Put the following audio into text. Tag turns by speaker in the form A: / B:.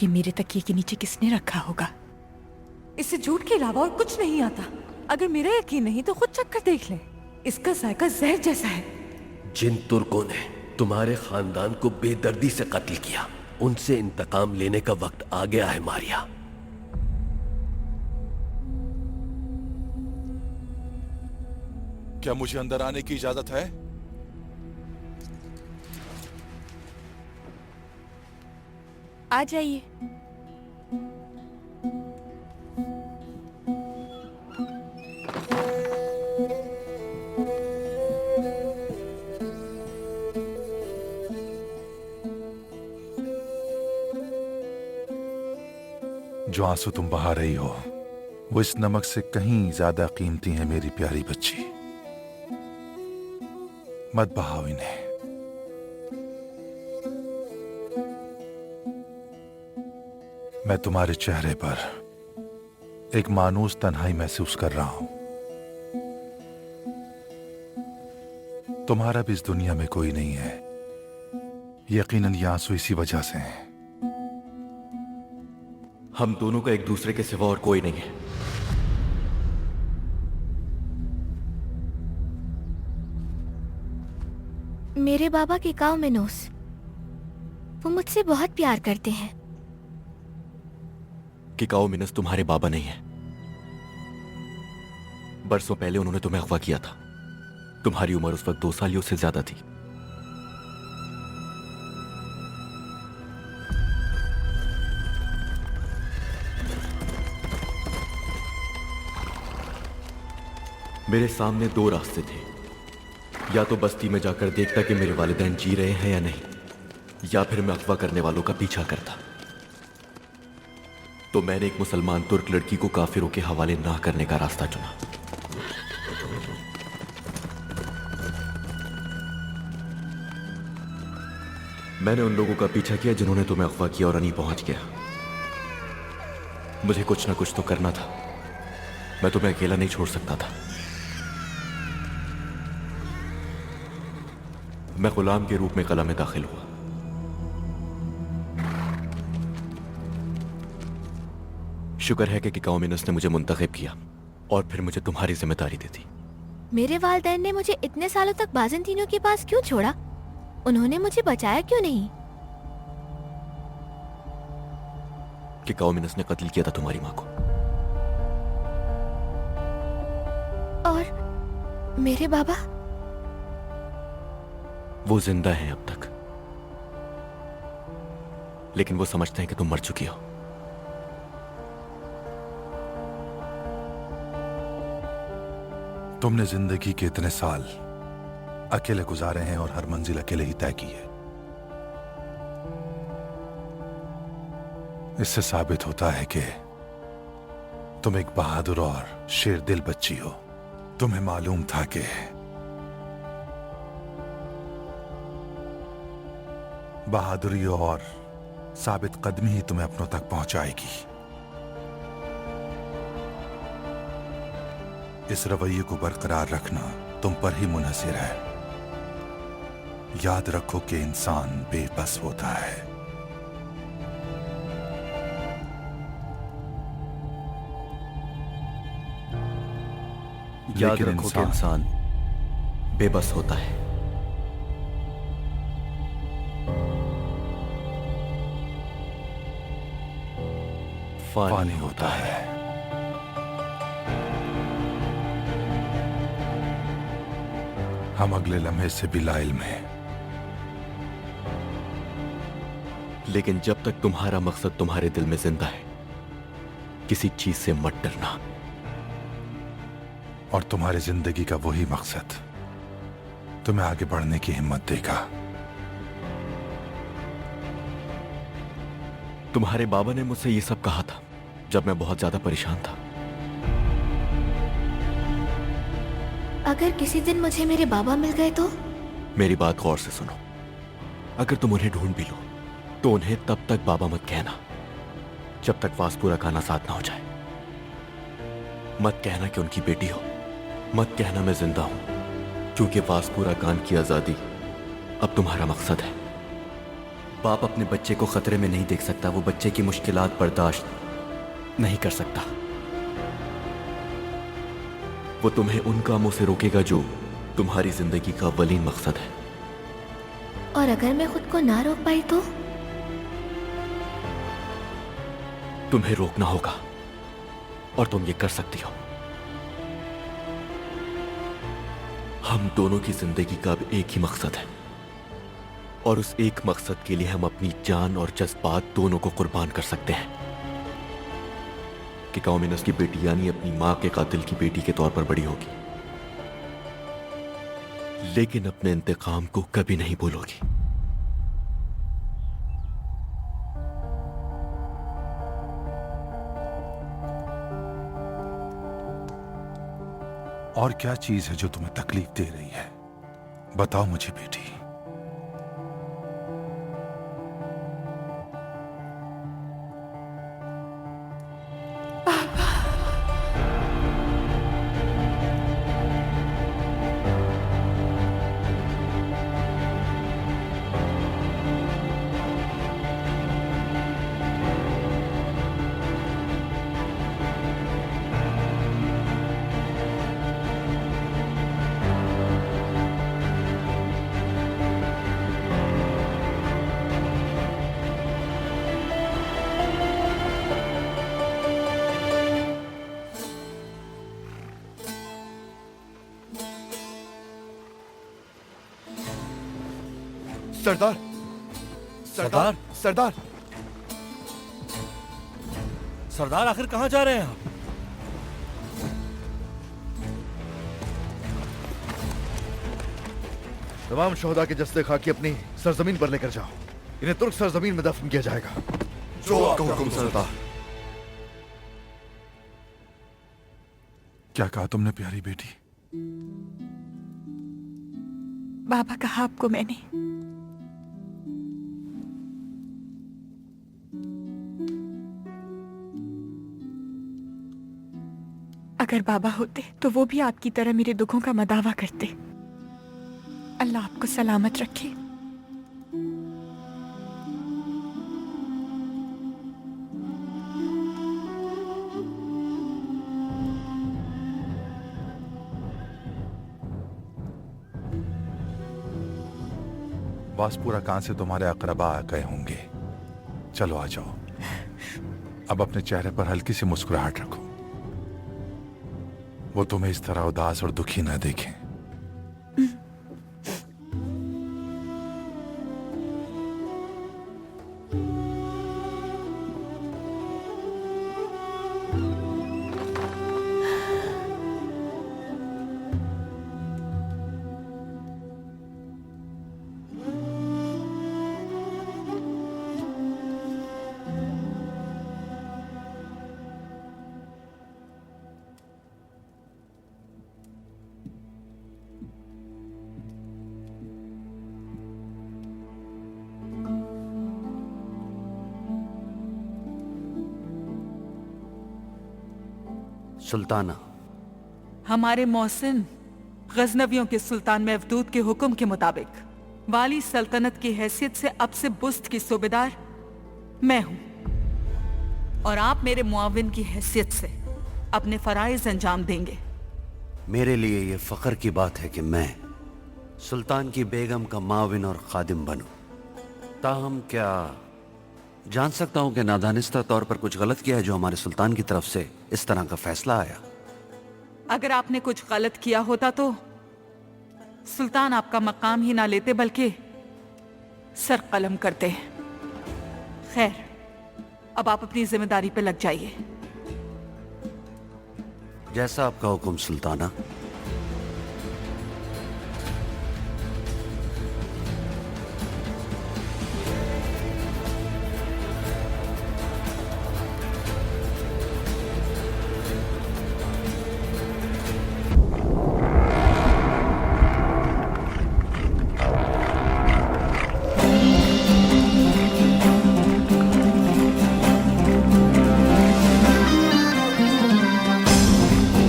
A: ये मेरे तकिए के नीचे किसने रखा होगा?
B: इससे झूठ के अलावा और कुछ नहीं आता। अगर मेरा यकीन नहीं तो खुद चख कर देख ले। इसका जायका जहर जैसा है।
C: जिन तुर्कों ने तुम्हारे खानदान को बेदर्दी से कत्ल किया, उनसे इंतकाम लेने का वक्त आ गया है मारिया।
D: क्या मुझे अंदर आने की इजाजत है?
A: आ जाइए।
D: जो आंसू तुम बहा रही हो वो इस नमक से कहीं ज्यादा कीमती है मेरी प्यारी बच्ची। मत बहाओ इन्हें। मैं तुम्हारे चेहरे पर एक मानूस तन्हाई महसूस कर रहा हूं। तुम्हारा भी इस दुनिया में कोई नहीं है। यकीनन ये आंसू इसी वजह से हैं।
E: हम दोनों का एक दूसरे के सिवा और कोई नहीं है।
F: मेरे बाबा के काऊ मिनोस, वो मुझसे बहुत प्यार करते हैं।
E: किकाओ मिनस तुम्हारे बाबा नहीं है। बरसों पहले उन्होंने तुम्हें अगवा किया था। तुम्हारी उम्र उस वक्त 2 साल से ज्यादा थी। मेरे सामने 2 रास्ते थे। या तो बस्ती में जाकर देखता कि मेरे वालिदैन जी रहे हैं या नहीं, या फिर मैं अगवा करने वालों का पीछा करता। तो मैंने एक मुसलमान तुर्क लड़की को काफिरों के हवाले ना करने का रास्ता चुना। मैंने उन लोगों का पीछा किया जिन्होंने तुम्हें अगवा किया और अनी पहुंच गया। मुझे कुछ ना कुछ तो करना था। मैं तुम्हें अकेला नहीं छोड़ सकता था। मैं गुलाम के रूप में कला में दाखिल हुआ। शुक्र है कि किकाओ मिनस ने मुझे मुंतखब किया और फिर मुझे तुम्हारी जिम्मेदारी दे दी।
F: मेरे वालिदैन ने मुझे इतने सालों तक बाज़ंतीनों के पास क्यों छोड़ा? उन्होंने मुझे बचाया क्यों नहीं?
E: किकाओ मिनस ने कत्ल किया था तुम्हारी मां को।
F: और मेरे बाबा?
E: वो जिंदा हैं अब तक, लेकिन वो समझते हैं कि तुम मर चुकी हो।
D: तुमने जिंदगी के इतने साल अकेले गुजारे हैं और हर मंजिल अकेले ही तय की है। इससे साबित होता है कि तुम एक बहादुर और शेर दिल बच्ची हो। तुम्हें मालूम था कि बहादुरी और साबित कदमी ही तुम्हें अपनों तक पहुंचाएगी। इस रवैये को बरकरार रखना तुम पर ही मुनहसिर है। याद रखो कि इंसान बेबस होता है।
E: याद रखो कि इंसान बेबस होता है।
D: फानी होता है। हम अगले लम्हे से भी लाइल्म हैं।
E: लेकिन जब तक तुम्हारा मकसद तुम्हारे दिल में जिंदा है, किसी चीज से मत डरना।
D: और तुम्हारी जिंदगी का वही मकसद तुम्हें आगे बढ़ने की हिम्मत देगा।
E: तुम्हारे बाबा ने मुझसे ये सब कहा था जब मैं बहुत ज्यादा परेशान था।
F: अगर किसी दिन मुझे मेरे बाबा मिल गए तो?
E: मेरी बात गौर से सुनो। अगर तुम उन्हें ढूंढ भी लो तो उन्हें तब तक बाबा मत कहना जब तक वासपुरा का साथ ना हो जाए। मत कहना कि उनकी बेटी हो। मत कहना मैं जिंदा हूं, क्योंकि वासपुरा खान की आजादी अब तुम्हारा मकसद है। बाप अपने बच्चे को खतरे में नहीं देख सकता, वो बच्चे की मुश्किलात बर्दाश्त नहीं कर सकता। वो तुम्हें उन कामों से रोकेगा जो तुम्हारी जिंदगी का अव्वलीन मकसद है।
F: और अगर मैं खुद को ना रोक पाई तो?
E: तुम्हें रोकना होगा और तुम ये कर सकती हो। हम दोनों की जिंदगी का अब एक ही मकसद है और उस एक मकसद के लिए हम अपनी जान और जज्बात दोनों को कुर्बान कर सकते हैं कि कौमिनस की बेटी यानी अपनी मां के कातिल की बेटी के तौर पर बड़ी होगी, लेकिन अपने इंतकाम को कभी नहीं भूलोगी।
D: और क्या चीज है जो तुम्हें तकलीफ दे रही है? बताओ मुझे बेटी।
G: सरदार, सरदार, सरदार,
H: सरदार आखिर कहां जा रहे हैं आप?
G: तमाम शोहदा के जस्ते खाकी अपनी सरजमीन पर लेकर जाओ। इन्हें तुर्क सरजमीन में दफन किया जाएगा।
E: जो आपका हुक्म सरदार।
D: क्या कहा तुमने प्यारी बेटी?
A: बाबा कहा आपको मैंने। अगर बाबा होते तो वो भी आपकी तरह मेरे दुखों का मदावा करते। अल्लाह आपको सलामत रखे।
D: वासपुरा कान से तुम्हारे अकरबा आ गए होंगे। चलो आ जाओ। अब अपने चेहरे पर हल्की सी मुस्कुराहट रखो, वो तुम्हें इस तरह उदास और दुखी ना देखें।
I: सुल्ताना,
B: हमारे मोहसिन गजनवियों के सुल्तान महदूद के हुक्म के मुताबिक वाली सल्तनत की हैसियत से अब से बुस्त की सूबेदार मैं हूं और आप मेरे मुआविन की हैसियत से अपने फराइज अंजाम देंगे।
I: मेरे लिए ये फख्र की बात है कि मैं सुल्तान की बेगम का माविन और खादिम बनूं। ताहम क्या जान सकता हूं कि नादानिस्ता तौर पर कुछ गलत किया है जो हमारे सुल्तान की तरफ से इस तरह का फैसला आया?
B: अगर आपने कुछ गलत किया होता तो सुल्तान आपका मकाम ही ना लेते बल्कि सर कलम करते। खैर, अब आप अपनी जिम्मेदारी पे लग जाइए।
I: जैसा आपका हुक्म सुल्ताना।